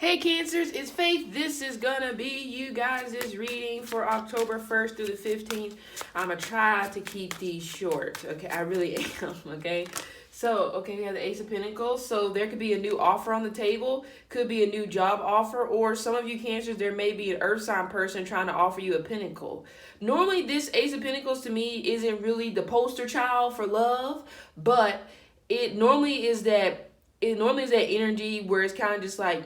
Hey Cancers, it's Faith. This is gonna be you guys' reading for October 1st through the 15th. I'm gonna try to keep these short, okay? I really am, okay? So, okay, we have the Ace of Pentacles. So there could be a new offer on the table, could be a new job offer, or some of you Cancers, there may be an earth sign person trying to offer you a pentacle. Normally, this Ace of Pentacles to me isn't really the poster child for love, but it normally is that energy where it's kind of just like,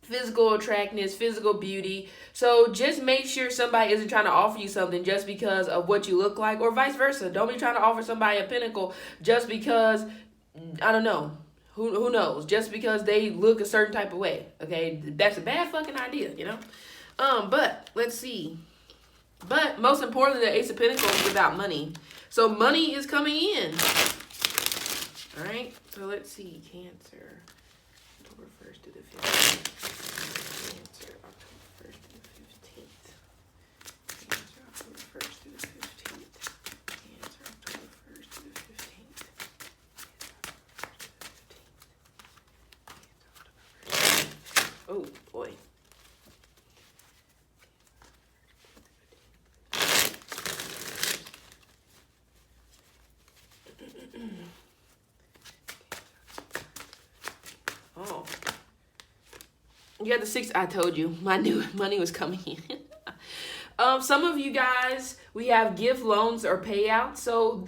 physical attractiveness, physical beauty. So just make sure somebody isn't trying to offer you something just because of what you look like, or vice versa. Don't be trying to offer somebody a pinnacle just because, I don't know, who knows, just because they look a certain type of way, okay? That's a bad fucking idea, But let's see. But most importantly, the Ace of Pentacles is about money. So money is coming in. All right, so let's see, Cancer, October 1st to the 15th. Cancer, October 1st to the 15th. Cancer, October 1st to the 15th. Cancer, October 1st to the 15th. Oh, boy. Oh, you got the 6. I told you, my new money was coming in. Some of you guys, we have gift loans or payouts. So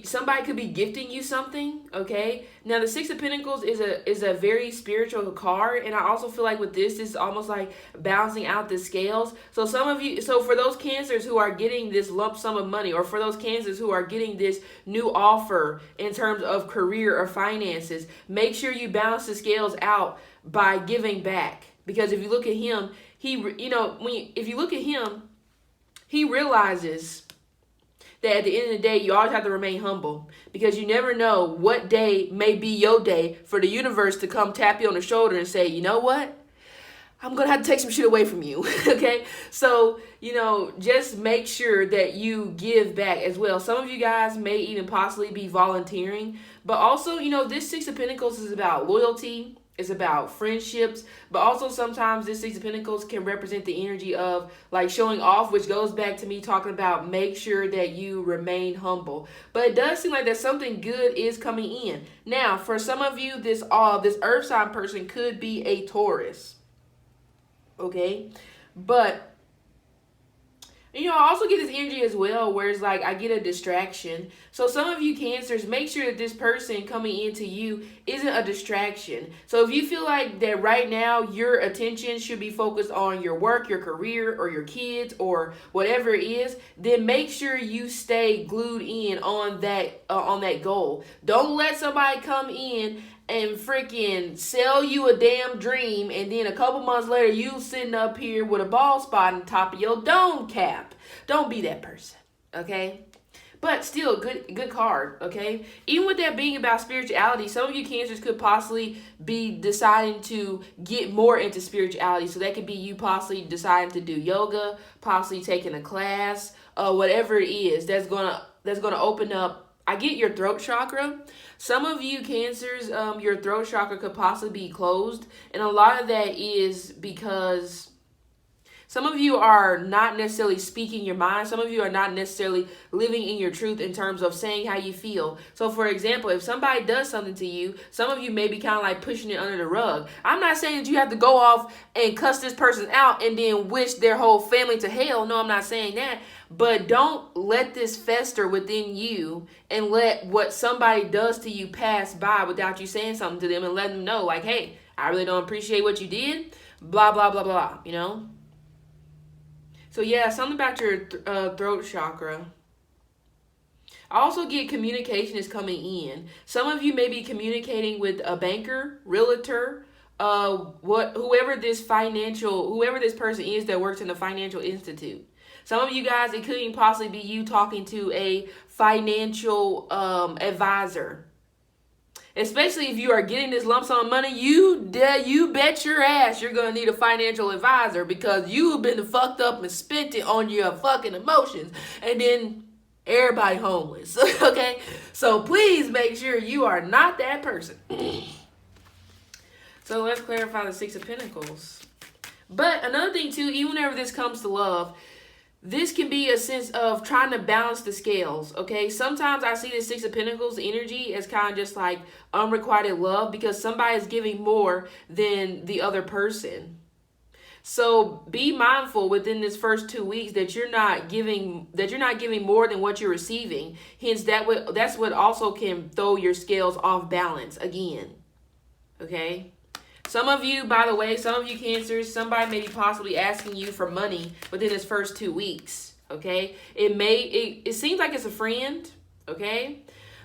somebody could be gifting you something, okay? Now, the 6 of Pentacles is a very spiritual card, and I also feel like with this is almost like balancing out the scales. So some of you, so for those Cancers who are getting this lump sum of money, or for those Cancers who are getting this new offer in terms of career or finances, make sure you balance the scales out by giving back. Because if you look at him, if you look at him, he realizes that at the end of the day, you always have to remain humble, because you never know what day may be your day for the universe to come tap you on the shoulder and say, you know what? I'm going to have to take some shit away from you, okay? So, just make sure that you give back as well. Some of you guys may even possibly be volunteering, but also, this 6 of Pentacles is about loyalty. It's about friendships, but also sometimes this 6 of Pentacles can represent the energy of like showing off, which goes back to me talking about make sure that you remain humble. But it does seem like that something good is coming in. Now, for some of you, this earth sign person could be a Taurus, okay? But I also get this energy as well where it's like I get a distraction. So some of you Cancers, make sure that this person coming into you isn't a distraction. So if you feel like that right now your attention should be focused on your work, your career, or your kids, or whatever it is, then make sure you stay glued in on that goal. Don't let somebody come in and freaking sell you a damn dream, and then a couple months later you sitting up here with a bald spot on top of your dome cap. Don't be that person, okay? But still, good card, okay? Even with that being about spirituality, some of you Cancers could possibly be deciding to get more into spirituality. So that could be you possibly deciding to do yoga, possibly taking a class, whatever it is that's gonna open up. I get your throat chakra. Some of you Cancers, your throat chakra could possibly be closed. And a lot of that is because some of you are not necessarily speaking your mind. Some of you are not necessarily living in your truth in terms of saying how you feel. So for example, if somebody does something to you, some of you may be kind of like pushing it under the rug. I'm not saying that you have to go off and cuss this person out and then wish their whole family to hell. No, I'm not saying that. But don't let this fester within you and let what somebody does to you pass by without you saying something to them and letting them know, like, hey, I really don't appreciate what you did, blah, blah, blah, blah, So yeah, something about your throat chakra. I also get communication is coming in. Some of you may be communicating with a banker, realtor, whoever this person is that works in a financial institute. Some of you guys, it could even possibly be you talking to a financial advisor. Especially if you are getting this lump sum of money, you bet your ass you're going to need a financial advisor, because you've been fucked up and spent it on your fucking emotions. And then everybody homeless. Okay? So please make sure you are not that person. So let's clarify the Six of Pentacles. But another thing too, even whenever this comes to love, this can be a sense of trying to balance the scales, okay? Sometimes I see the Six of Pentacles energy as kind of just like unrequited love because somebody is giving more than the other person. So be mindful within this first 2 weeks that you're not giving more than what you're receiving. Hence, that's what also can throw your scales off balance again, okay? Some of you, by the way, some of you Cancers, somebody may be possibly asking you for money within this first 2 weeks, okay? It seems like it's a friend, okay?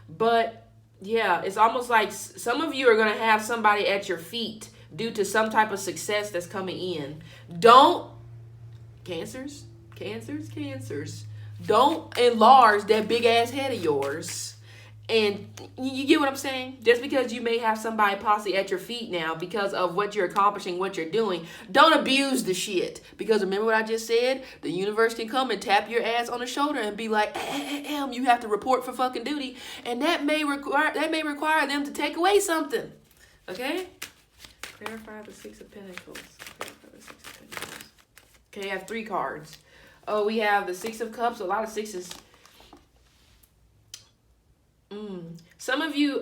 But, yeah, it's almost like some of you are going to have somebody at your feet due to some type of success that's coming in. Cancers, don't enlarge that big-ass head of yours. And you get what I'm saying? Just because you may have somebody possibly at your feet now because of what you're accomplishing, what you're doing, don't abuse the shit. Because remember what I just said? The universe can come and tap your ass on the shoulder and be like, you have to report for fucking duty. And that may require them to take away something. Okay? Clarify the Six of Pentacles. Okay, I have 3 cards. Oh, we have the Six of Cups, a lot of sixes. Some of you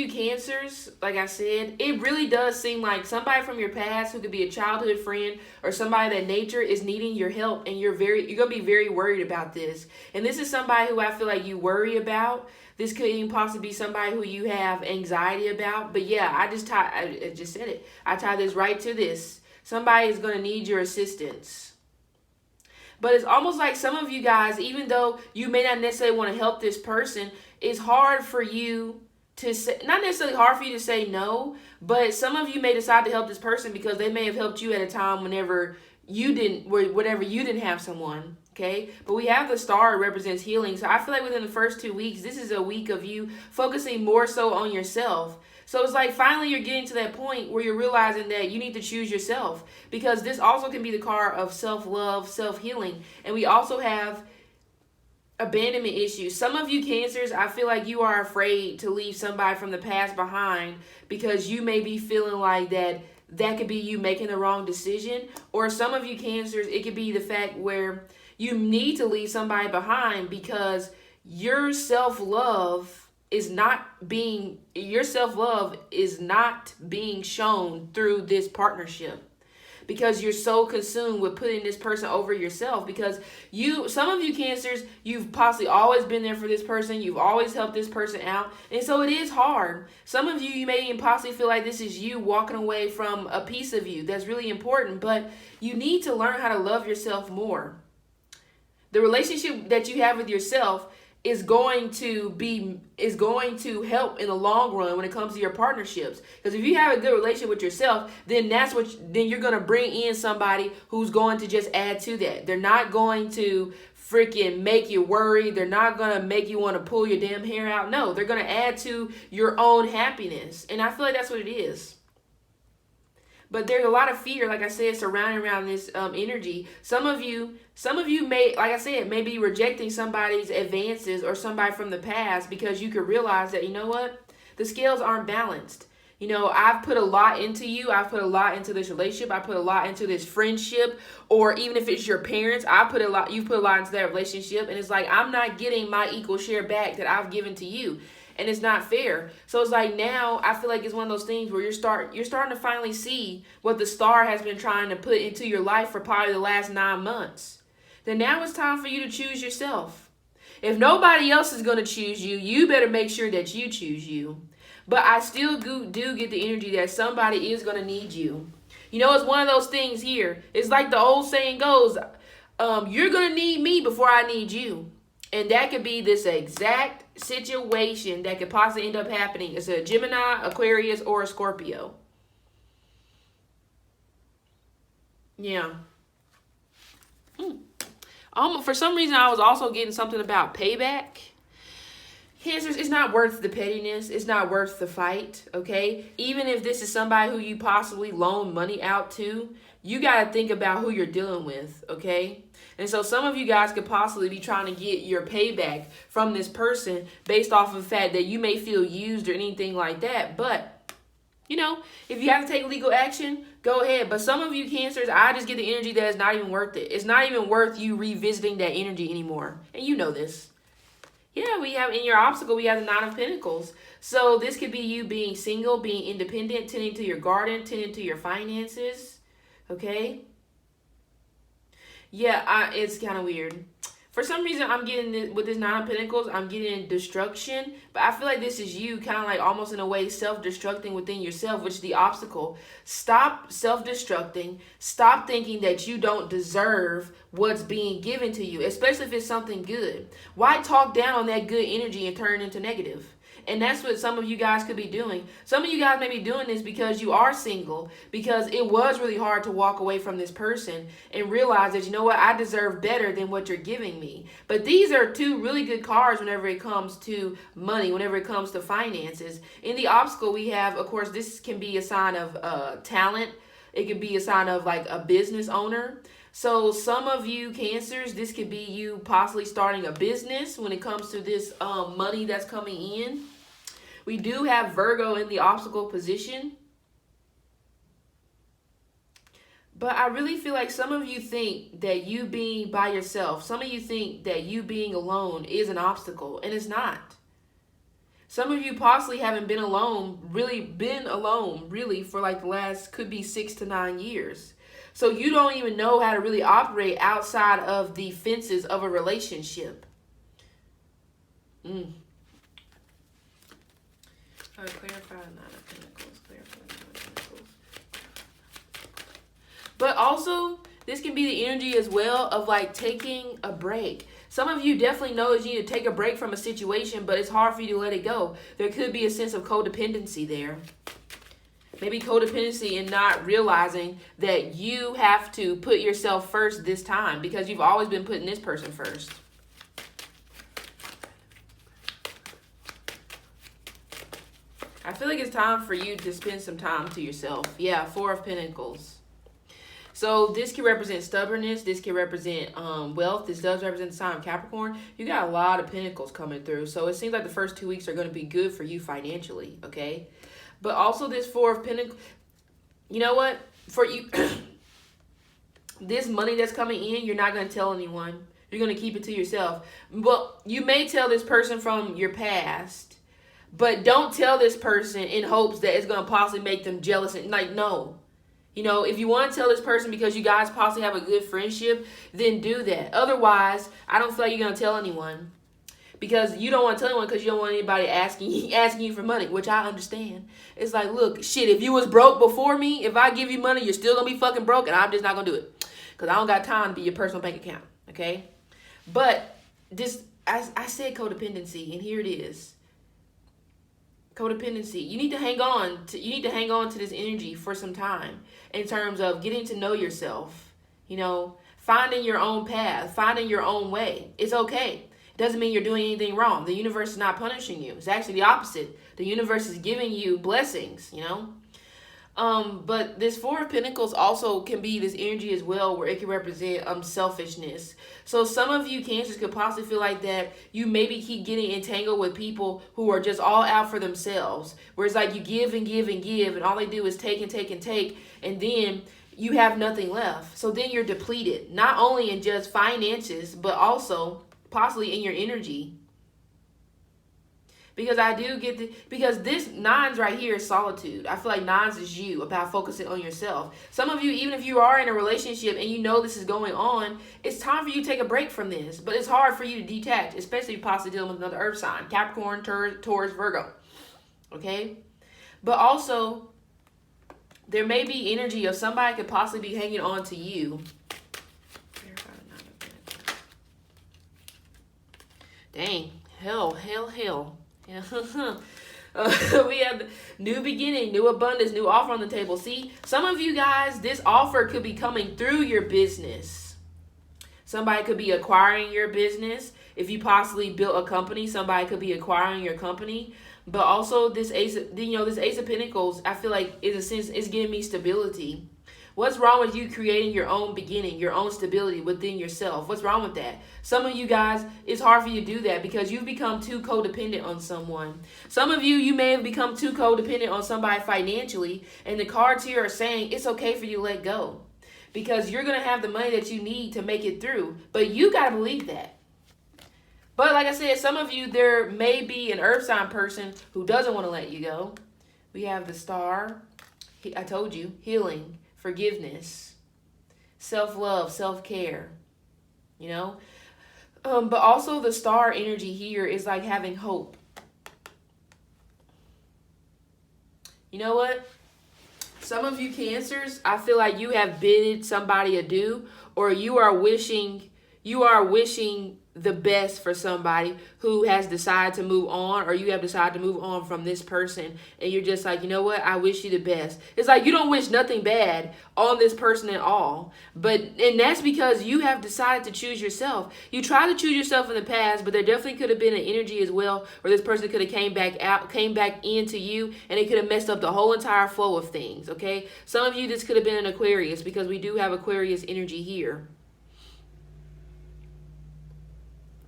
Cancers, like I said, it really does seem like somebody from your past who could be a childhood friend or somebody that nature is needing your help, and you're gonna be very worried about this. And this is somebody who I feel like you worry about. This could even possibly be somebody who you have anxiety about. But yeah, I just said it. I tie this right to this. Somebody is gonna need your assistance. But it's almost like some of you guys, even though you may not necessarily want to help this person, it's hard for you to say, not necessarily hard for you to say no, but some of you may decide to help this person because they may have helped you at a time whenever you didn't have someone, okay? But we have the star, it represents healing. So I feel like within the first 2 weeks, this is a week of you focusing more so on yourself. So it's like finally you're getting to that point where you're realizing that you need to choose yourself, because this also can be the card of self-love, self-healing. And we also have abandonment issues. Some of you Cancers, I feel like you are afraid to leave somebody from the past behind because you may be feeling like that could be you making the wrong decision. Or some of you Cancers, it could be the fact where you need to leave somebody behind because your self-love is not being shown through this partnership, because you're so consumed with putting this person over yourself. Because some of you Cancers, you've possibly always been there for this person. You've always helped this person out. And so it is hard. Some of you may even possibly feel like this is you walking away from a piece of you that's really important. But you need to learn how to love yourself more. The relationship that you have with yourself is going to help in the long run when it comes to your partnerships. Because if you have a good relationship with yourself, then you're going to bring in somebody who's going to just add to that. They're not going to freaking make you worry. They're not going to make you want to pull your damn hair out. No, they're going to add to your own happiness. And I feel like that's what it is. But there's a lot of fear, like I said, surrounding around this energy. Some of you may, like I said, may be rejecting somebody's advances or somebody from the past because you could realize that, you know what? The scales aren't balanced. You know, I've put a lot into you. I've put a lot into this relationship. I put a lot into this friendship. Or even if it's your parents, you've put a lot into that relationship. And it's like, I'm not getting my equal share back that I've given to you. And it's not fair. So it's like now I feel like it's one of those things where you're starting to finally see what the star has been trying to put into your life for probably the last 9 months. Then now it's time for you to choose yourself. If nobody else is going to choose you, you better make sure that you choose you. But I still do get the energy that somebody is going to need you. You know, it's one of those things here. It's like the old saying goes, you're going to need me before I need you. And that could be this exact situation that could possibly end up happening. It's a Gemini, Aquarius, or a Scorpio. Yeah. For some reason, I was also getting something about payback. Cancers, it's not worth the pettiness. It's not worth the fight, okay? Even if this is somebody who you possibly loan money out to, you got to think about who you're dealing with, okay? And so some of you guys could possibly be trying to get your payback from this person based off of the fact that you may feel used or anything like that. But You know, if you have to take legal action, go ahead. But some of you Cancers, I just get the energy that it's not even worth it. It's not even worth you revisiting that energy anymore. And you know this. Yeah, we have in your obstacle, we have the Nine of Pentacles. So this could be you being single, being independent, tending to your garden, tending to your finances. Okay? Yeah, it's kind of weird. For some reason, I'm getting this, with this Nine of Pentacles, I'm getting destruction. But I feel like this is you kind of like almost in a way self-destructing within yourself, which is the obstacle. Stop self-destructing. Stop thinking that you don't deserve what's being given to you, especially if it's something good. Why talk down on that good energy and turn it into negative? And that's what some of you guys could be doing. Some of you guys may be doing this because you are single, because it was really hard to walk away from this person and realize that, you know what, I deserve better than what you're giving me. But these are two really good cards whenever it comes to money, whenever it comes to finances. In the obstacle, we have, of course, this can be a sign of talent. It could be a sign of like a business owner. So some of you Cancers, this could be you possibly starting a business when it comes to this money that's coming in. We do have Virgo in the obstacle position. But I really feel like some of you think that you being by yourself, some of you think that you being alone is an obstacle, and it's not. Some of you possibly haven't been alone, really for like the last, could be 6 to 9 years. So you don't even know how to really operate outside of the fences of a relationship. Clarify Nine of Pentacles. Clarify Nine of Pentacles. But also, this can be the energy as well of like taking a break. Some of you definitely know that you need to take a break from a situation, but it's hard for you to let it go. There could be a sense of codependency there. Maybe codependency and not realizing that you have to put yourself first this time because you've always been putting this person first. I feel like it's time for you to spend some time to yourself. Yeah, Four of Pentacles. So this can represent stubbornness. This can represent wealth. This does represent the sign of Capricorn. You got a lot of pentacles coming through. So it seems like the first 2 weeks are going to be good for you financially, okay? But also this Four of Pentacles, you know what? For you, this money that's coming in, you're not going to tell anyone. You're going to keep it to yourself. Well, you may tell this person from your past, but don't tell this person in hopes that it's going to possibly make them jealous. And like, no. You know, if you want to tell this person because you guys possibly have a good friendship, then do that. Otherwise, I don't feel like you're going to tell anyone. Because you don't want to tell anyone because you don't want anybody asking you for money, which I understand. It's like, look, shit, if you was broke before me, if I give you money, you're still going to be fucking broke, and I'm just not going to do it. Because I don't got time to be your personal bank account, okay? But this, I said codependency, and here it is. Codependency. You need to hang on to this energy for some time in terms of getting to know yourself, you know, finding your own path, finding your own way. It's okay. It doesn't mean you're doing anything wrong. The universe is not punishing you. It's actually the opposite. The universe is giving you blessings, you know. But this Four of Pentacles also can be this energy as well, where it can represent selfishness. So some of you Cancers could possibly feel like that you maybe keep getting entangled with people who are just all out for themselves, where it's like you give and give and give, and all they do is take and take and take, and then you have nothing left. So then you're depleted, not only in just finances, but also possibly in your energy. Because I do get because this nines right here is solitude. I feel like nines is you, about focusing on yourself. Some of you, even if you are in a relationship and you know this is going on, it's time for you to take a break from this. But it's hard for you to detach, especially possibly dealing with another earth sign, Capricorn, Taurus, Virgo. Okay? But also, there may be energy of somebody could possibly be hanging on to you. Dang. Hell. Yeah. We have the new beginning, new abundance, new offer on the table. See, some of you guys, this offer could be coming through your business. Somebody could be acquiring your business. If you possibly built a company, somebody could be acquiring your company. But also this Ace of Pentacles, I feel like in a sense, it's giving me stability. What's wrong with you creating your own beginning, your own stability within yourself? What's wrong with that? Some of you guys, it's hard for you to do that because you've become too codependent on someone. Some of you, you may have become too codependent on somebody financially, and the cards here are saying it's okay for you to let go because you're going to have the money that you need to make it through. But you got to believe that. But like I said, some of you, there may be an earth sign person who doesn't want to let you go. We have the Star. I told you, healing, forgiveness, self-love, self-care, you know. But also the Star energy here is like having hope. You know what? Some of you Cancers, I feel like you have bid somebody adieu, or you are wishing the best for somebody who has decided to move on, or you have decided to move on from this person, and you're just like, you know what, I wish you the best. It's like you don't wish nothing bad on this person at all, and that's because you have decided to choose yourself. You tried to choose yourself in the past, but there definitely could have been an energy as well where this person could have came back into you, and it could have messed up the whole entire flow of things. Okay, some of you, this could have been an Aquarius, because we do have Aquarius energy here.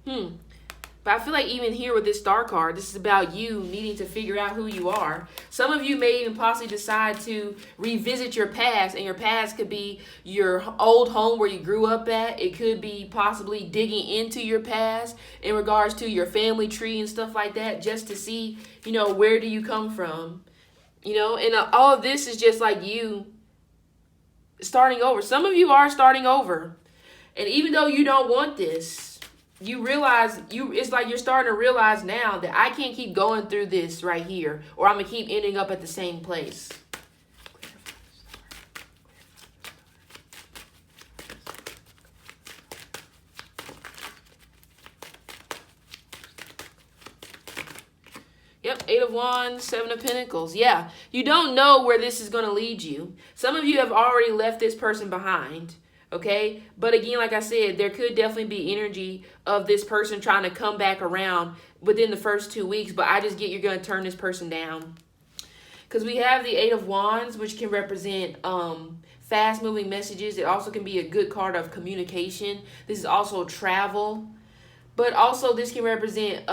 But I feel like even here with this Star card, this is about you needing to figure out who you are. Some of you may even possibly decide to revisit your past, and your past could be your old home where you grew up at. It could be possibly digging into your past in regards to your family tree and stuff like that, just to see, you know, where do you come from, you know. And all of this is just like you starting over. Some of you are starting over, and even though you don't want this, you realize it's like you're starting to realize now that I can't keep going through this right here, or I'm gonna keep ending up at the same place. Yep, 8 of Wands, 7 of Pentacles. Yeah, you don't know where this is going to lead you. Some of you have already left this person behind. Okay, but again, like I said, there could definitely be energy of this person trying to come back around within the first 2 weeks, but I just get you're going to turn this person down. Because we have the 8 of Wands, which can represent fast-moving messages. It also can be a good card of communication. This is also travel. But also this can represent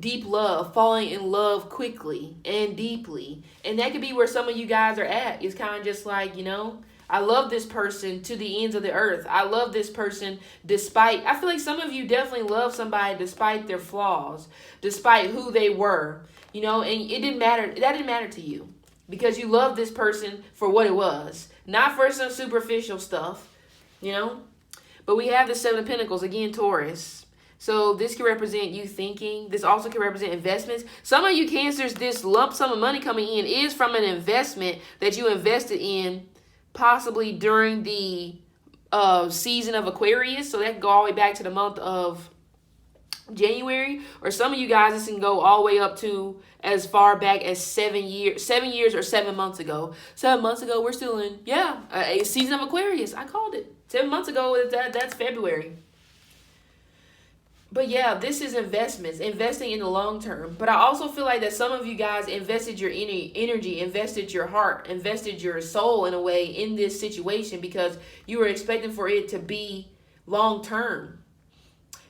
deep love, falling in love quickly and deeply. And that could be where some of you guys are at. It's kind of just like, you know, I love this person to the ends of the earth. I love this person despite, I feel like some of you definitely love somebody despite their flaws, despite who they were, you know, and it didn't matter. That didn't matter to you because you love this person for what it was, not for some superficial stuff, you know. But we have the 7 of Pentacles, again, Taurus. So this can represent you thinking. This also can represent investments. Some of you Cancers, this lump sum of money coming in is from an investment that you invested in possibly during the season of Aquarius. So that can go all the way back to the month of January. Or some of you guys, this can go all the way up to as far back as 7 years or 7 months ago. 7 months ago, we're still in, a season of Aquarius. I called it. 7 months ago, that's February. But yeah, this is investments, investing in the long term. But I also feel like that some of you guys invested your energy, invested your heart, invested your soul in a way in this situation because you were expecting for it to be long term.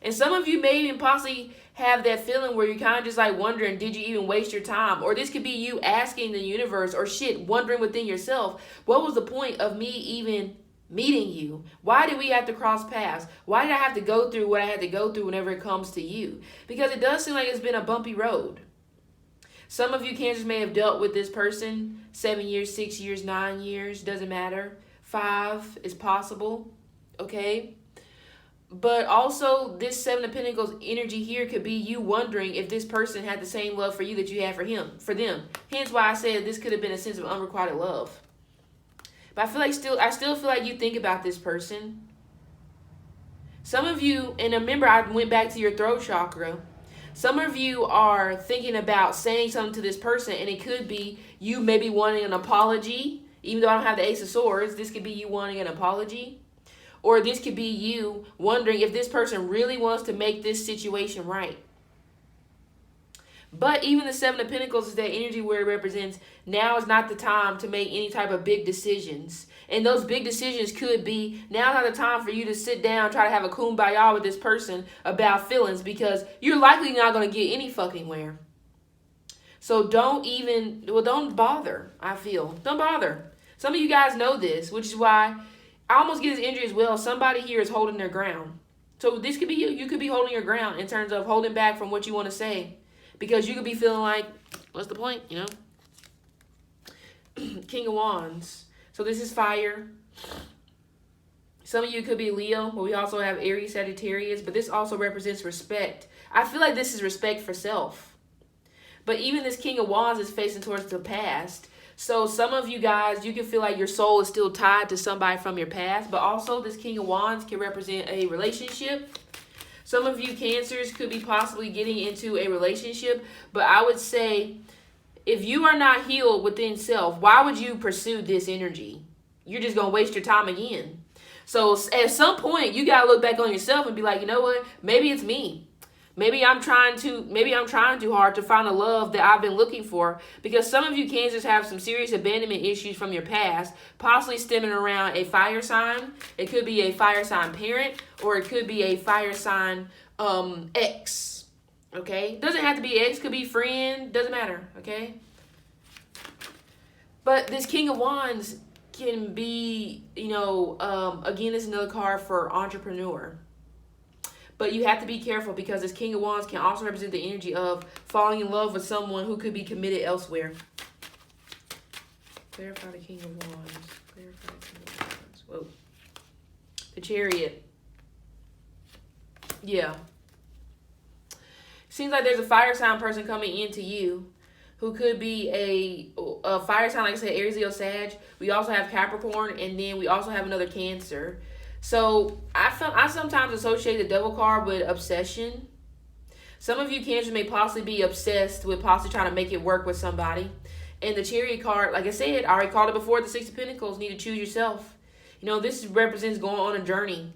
And some of you may even possibly have that feeling where you're kind of just like wondering, did you even waste your time? Or this could be you asking the universe or wondering within yourself, what was the point of me even meeting you? Why did we have to cross paths? Why did I have to go through what I had to go through whenever it comes to you? Because it does seem like it's been a bumpy road. Some of you Cancers may have dealt with this person 7 years, 6 years, 9 years, doesn't matter. 5 is possible, okay? But also this 7 of Pentacles energy here could be you wondering if this person had the same love for you that you had for them. Hence why I said this could have been a sense of unrequited love. But I still feel like you think about this person. Some of you, and remember I went back to your throat chakra. Some of you are thinking about saying something to this person, and it could be you maybe wanting an apology. Even though I don't have the Ace of Swords, this could be you wanting an apology. Or this could be you wondering if this person really wants to make this situation right. But even the Seven of Pentacles is that energy where it represents now is not the time to make any type of big decisions. And those big decisions could be, now is not the time for you to sit down, try to have a kumbaya with this person about feelings, because you're likely not going to get any fucking where. So don't bother, I feel. Don't bother. Some of you guys know this, which is why I almost get this energy as well. Somebody here is holding their ground. So this could be you. You could be holding your ground in terms of holding back from what you want to say. Because you could be feeling like, what's the point, you know? King of Wands. So this is fire. Some of you could be Leo, but we also have Aries, Sagittarius. But this also represents respect. I feel like this is respect for self. But even this King of Wands is facing towards the past. So some of you guys, you can feel like your soul is still tied to somebody from your past. But also this King of Wands can represent a relationship. Some of you Cancers could be possibly getting into a relationship. But I would say, if you are not healed within self, why would you pursue this energy? You're just going to waste your time again. So at some point, you got to look back on yourself and be like, you know what? Maybe it's me. Maybe I'm trying too hard to find the love that I've been looking for. Because some of you Cancers have some serious abandonment issues from your past, possibly stemming around a fire sign. It could be a fire sign parent, or it could be a fire sign ex. Okay? Doesn't have to be ex, could be friend, doesn't matter. Okay? But this King of Wands can be, again, this is another card for entrepreneur. But you have to be careful, because this King of Wands can also represent the energy of falling in love with someone who could be committed elsewhere. Clarify the King of Wands. Clarify the King of Wands. Whoa. The Chariot. Yeah. Seems like there's a fire sign person coming into you who could be a fire sign, like I said, Aries, Leo, Sag. We also have Capricorn, and then we also have another Cancer. So I sometimes associate the Devil card with obsession. Some of you Cancers may possibly be obsessed with possibly trying to make it work with somebody. And the Chariot card, like I said, I already called it before, the Six of Pentacles, need to choose yourself. This represents going on a journey.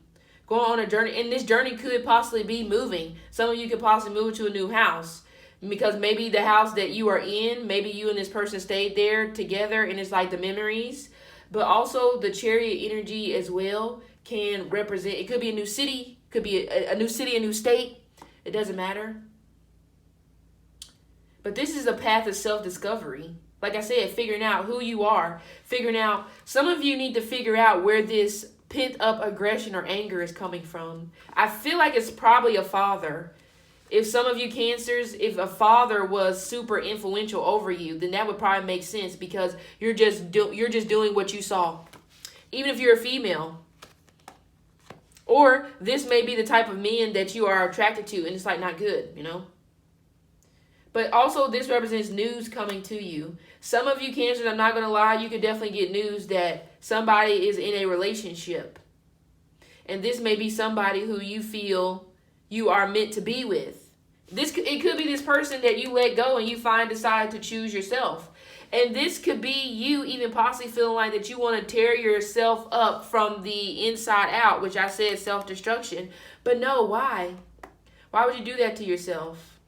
Going on a journey. And this journey could possibly be moving. Some of you could possibly move to a new house. Because maybe the house that you are in, maybe you and this person stayed there together, and it's like the memories. But also the Chariot energy as well can represent, it could be a new city, could be a new city, a new state. It doesn't matter. But this is a path of self-discovery. Like I said, figuring out who you are. Figuring out, some of you need to figure out where this pent-up aggression or anger is coming from. I feel like it's probably a father. If some of you Cancers, if a father was super influential over you, then that would probably make sense, because you're just doing what you saw. Even if you're a female. Or this may be the type of men that you are attracted to, and it's like not good, But also this represents news coming to you. Some of you Cancers, I'm not going to lie, you could definitely get news that somebody is in a relationship. And this may be somebody who you feel you are meant to be with. It could be this person that you let go and you decide to choose yourself. And this could be you even possibly feeling like that you want to tear yourself up from the inside out, which I said self-destruction. But no, why? Why would you do that to yourself?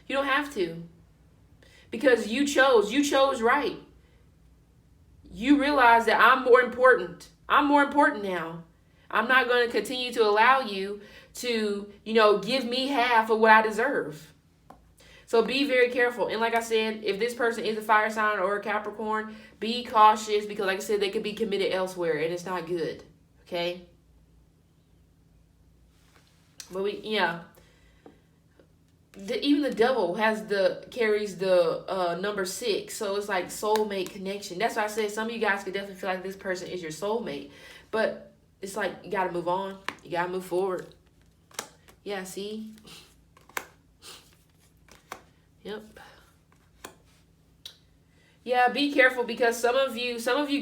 You don't have to. Because you chose right. You realize that I'm more important. I'm more important now. I'm not going to continue to allow you to, give me half of what I deserve. So be very careful. And like I said, if this person is a fire sign or a Capricorn, be cautious, because like I said, they could be committed elsewhere and it's not good. Okay? But even the Devil carries the number 6. So it's like soulmate connection. That's why I said some of you guys could definitely feel like this person is your soulmate. But it's like you got to move on. You got to move forward. Yeah, see? Yep. Yeah, be careful, because some of you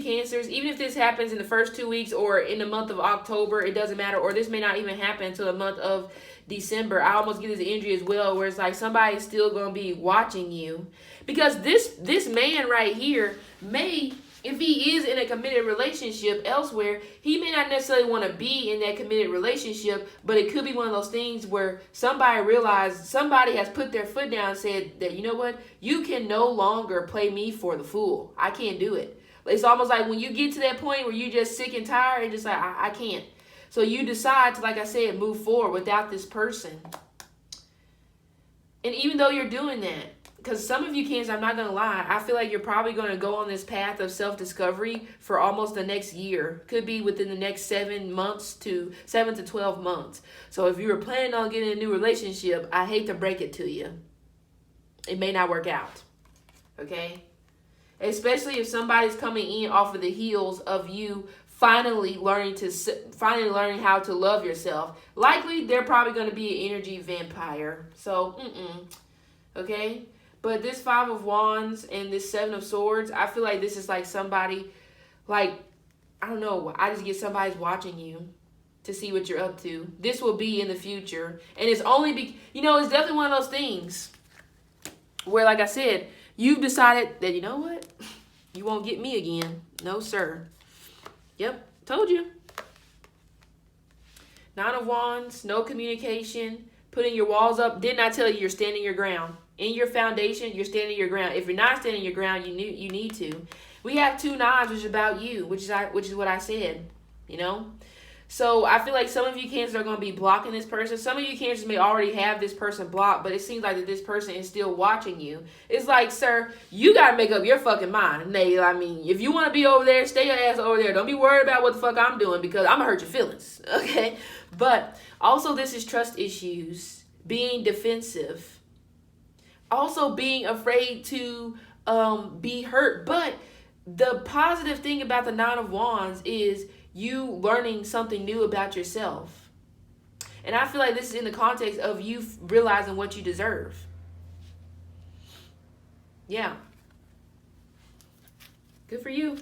Cancers, even if this happens in the first 2 weeks or in the month of October, it doesn't matter. Or this may not even happen until the month of December. I almost get this injury as well, where it's like somebody's still going to be watching you. Because this man right here may if he is in a committed relationship elsewhere, he may not necessarily want to be in that committed relationship, but it could be one of those things where somebody has put their foot down and said that, you know what, you can no longer play me for the fool. I can't do it. It's almost like when you get to that point where you're just sick and tired and just like, I can't. So you decide to, like I said, move forward without this person. And even though you're doing that, because some of you Cancer, I'm not going to lie, I feel like you're probably going to go on this path of self-discovery for almost the next year. Could be within the next 7 to 12 months. So if you were planning on getting a new relationship, I hate to break it to you. It may not work out. Okay? Especially if somebody's coming in off of the heels of you finally learning how to love yourself. Likely, they're probably going to be an energy vampire. So, okay? But this 5 of Wands and this 7 of Swords, I feel like this is like somebody, like, I don't know, I just get somebody's watching you to see what you're up to. This will be in the future. And it's only, it's definitely one of those things where, like I said, you've decided that, you know what? You won't get me again. No, sir. Yep, told you. 9 of Wands, no communication, putting your walls up. Didn't I tell you you're standing your ground? In your foundation, you're standing your ground. If you're not standing your ground, you need to. We have 2 knives, which is about you, which is what I said, So I feel like some of you Cancers are going to be blocking this person. Some of you Cancers may already have this person blocked, but it seems like that this person is still watching you. It's like, sir, you got to make up your fucking mind. If you want to be over there, stay your ass over there. Don't be worried about what the fuck I'm doing because I'm going to hurt your feelings, okay? But also this is trust issues, being defensive. Also being afraid to be hurt. But the positive thing about the 9 of Wands is you learning something new about yourself. And I feel like this is in the context of you realizing what you deserve. Yeah. Good for you.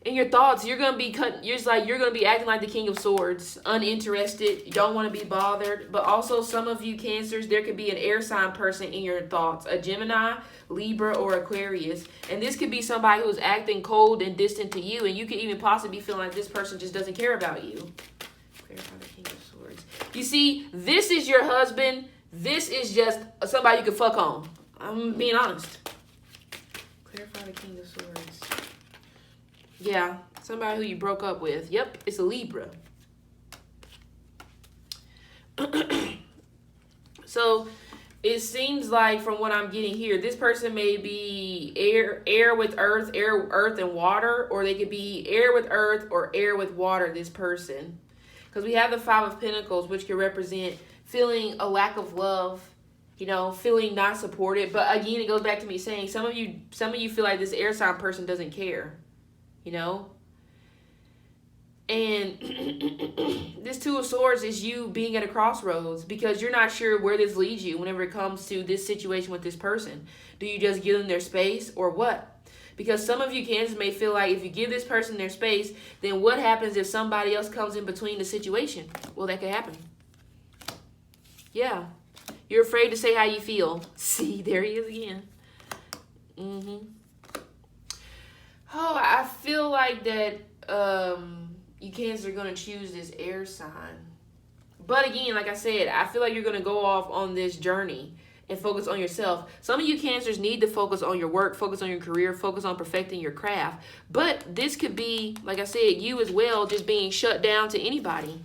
In your thoughts, you're going to be you're going to be acting like the King of Swords, uninterested, you don't want to be bothered. But also some of you Cancers, there could be an air sign person in your thoughts, a Gemini, Libra, or Aquarius. And this could be somebody who's acting cold and distant to you, and you could even possibly feel like this person just doesn't care about you. Clarify the King of Swords. You see, this is your husband. This is just somebody you can fuck on. I'm being honest. Clarify the King of Swords. Yeah, somebody who you broke up with. Yep, it's a Libra. So it seems like from what I'm getting here, this person may be air with earth, earth and water, or they could be air with earth or air with water, this person. Because we have the 5 of Pentacles, which can represent feeling a lack of love, feeling not supported. But again, it goes back to me saying some of you feel like this air sign person doesn't care. And this 2 of Swords is you being at a crossroads because you're not sure where this leads you whenever it comes to this situation with this person. Do you just give them their space or what? Because some of you Cancers may feel like if you give this person their space, then what happens if somebody else comes in between the situation? Well, that could happen. Yeah. You're afraid to say how you feel. See, there he is again. Oh, I feel like that you Cancers are going to choose this air sign. But again, like I said, I feel like you're going to go off on this journey and focus on yourself. Some of you Cancers need to focus on your work, focus on your career, focus on perfecting your craft. But this could be, like I said, you as well just being shut down to anybody.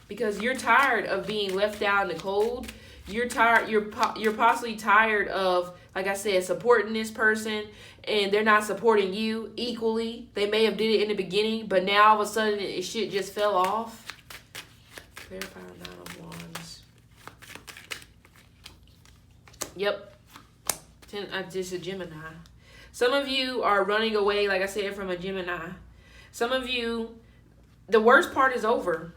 Because you're tired of being left out in the cold. You're tired. You're possibly tired of, like I said, supporting this person, and they're not supporting you equally. They may have did it in the beginning, but now all of a sudden shit just fell off. Clarify 9 of Wands. Yep. Just a Gemini. Some of you are running away, like I said, from a Gemini. Some of you, the worst part is over.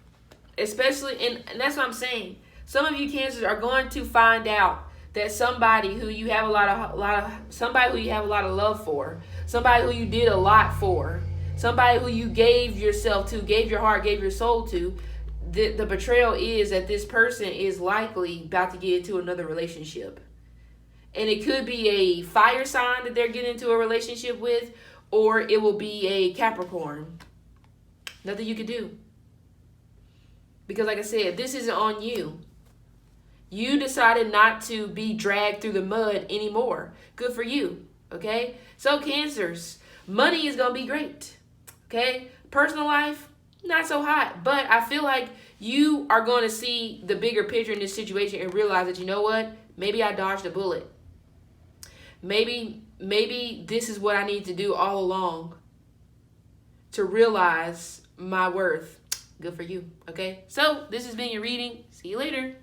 Especially, and that's what I'm saying. Some of you Cancers are going to find out that somebody who you have a lot of love for, somebody who you did a lot for, somebody who you gave yourself to, gave your heart, gave your soul to, the betrayal is that this person is likely about to get into another relationship. And it could be a fire sign that they're getting into a relationship with, or it will be a Capricorn. Nothing you can do. Because like I said, this isn't on you. You decided not to be dragged through the mud anymore. Good for you. Okay? So Cancers, money is going to be great. Okay? Personal life, not so hot. But I feel like you are going to see the bigger picture in this situation and realize that, you know what? Maybe I dodged a bullet. Maybe this is what I need to do all along to realize my worth. Good for you. Okay? So this has been your reading. See you later.